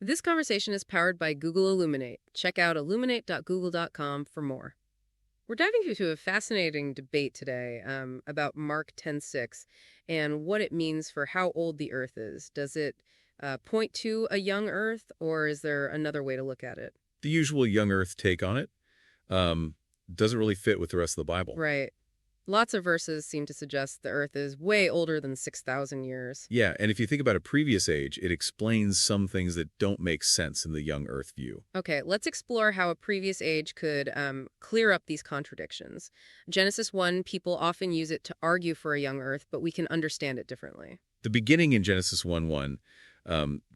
This conversation is powered by Google Illuminate. Check out illuminate.google.com for more. We're diving into a fascinating debate today about Mark 10:6 and what it means for how old the Earth is. Does it point to a young Earth, or is there another way to look at it? The usual young earth take on it um, doesn't really fit with the rest of the Bible. Right. Lots of verses seem to suggest the Earth is way older than 6,000 years. Yeah, and if you think about a previous age, it explains some things that don't make sense in the young earth view. Okay, let's explore how a previous age could clear up these contradictions. Genesis 1, people often use it to argue for a young Earth, but we can understand it differently. The beginning in Genesis 1:1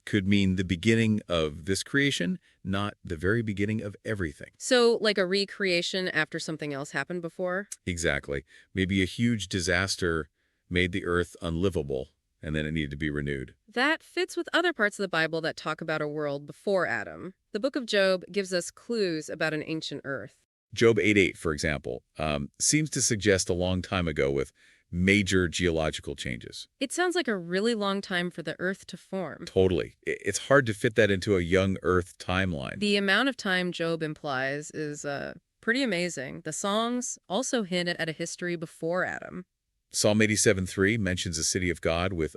could mean the beginning of this creation, not the very beginning of everything. So, like a recreation after something else happened before? Exactly. Maybe a huge disaster made the earth unlivable, and then it needed to be renewed. That fits with other parts of the Bible that talk about a world before Adam. The book of Job gives us clues about an ancient Earth. Job 8:8, for example, seems to suggest a long time ago with major geological changes. It sounds like a really long time for the Earth to form. Totally. It's hard to fit that into a young Earth timeline. The amount of time Job implies is pretty amazing. The songs also hint at a history before Adam. Psalm 87:3 mentions a city of God with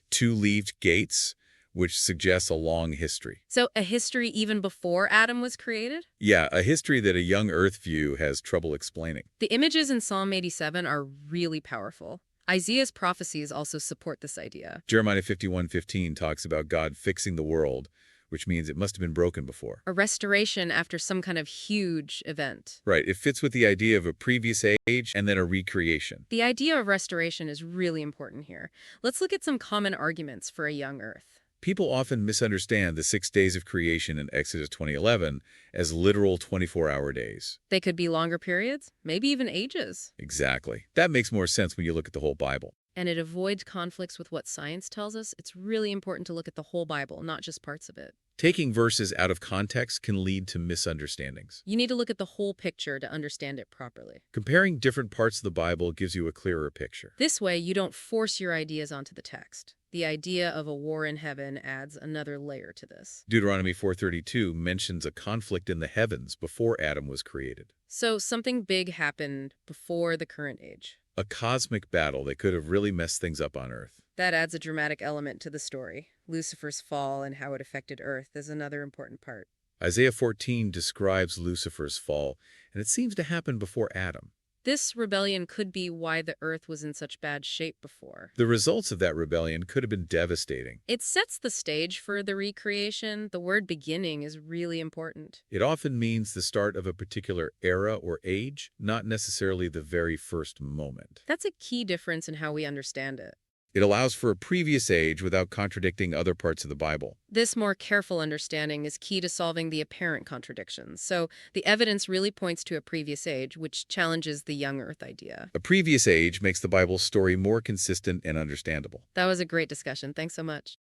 two-leaved gates, which suggests a long history. So, a history even before Adam was created? Yeah, a history that a young Earth view has trouble explaining. The images in Psalm 87 are really powerful. Isaiah's prophecies also support this idea. Jeremiah 51:15 talks about God fixing the world, which means it must have been broken before. A restoration after some kind of huge event. Right, it fits with the idea of a previous age and then a recreation. The idea of restoration is really important here. Let's look at some common arguments for a young Earth. People often misunderstand the 6 days of creation in Exodus 20:11 as literal 24-hour days. They could be longer periods, maybe even ages. Exactly. That makes more sense when you look at the whole Bible. And it avoids conflicts with what science tells us. It's really important to look at the whole Bible, not just parts of it. Taking verses out of context can lead to misunderstandings. You need to look at the whole picture to understand it properly. Comparing different parts of the Bible gives you a clearer picture. This way, you don't force your ideas onto the text. The idea of a war in heaven adds another layer to this. Deuteronomy 4:32 mentions a conflict in the heavens before Adam was created. So something big happened before the current age. A cosmic battle that could have really messed things up on Earth. That adds a dramatic element to the story. Lucifer's fall and how it affected Earth is another important part. Isaiah 14 describes Lucifer's fall, and it seems to happen before Adam. This rebellion could be why the Earth was in such bad shape before. The results of that rebellion could have been devastating. It sets the stage for the recreation. The word beginning is really important. It often means the start of a particular era or age, not necessarily the very first moment. That's a key difference in how we understand it. It allows for a previous age without contradicting other parts of the Bible. This more careful understanding is key to solving the apparent contradictions. So the evidence really points to a previous age, which challenges the young Earth idea. A previous age makes the Bible's story more consistent and understandable. That was a great discussion. Thanks so much.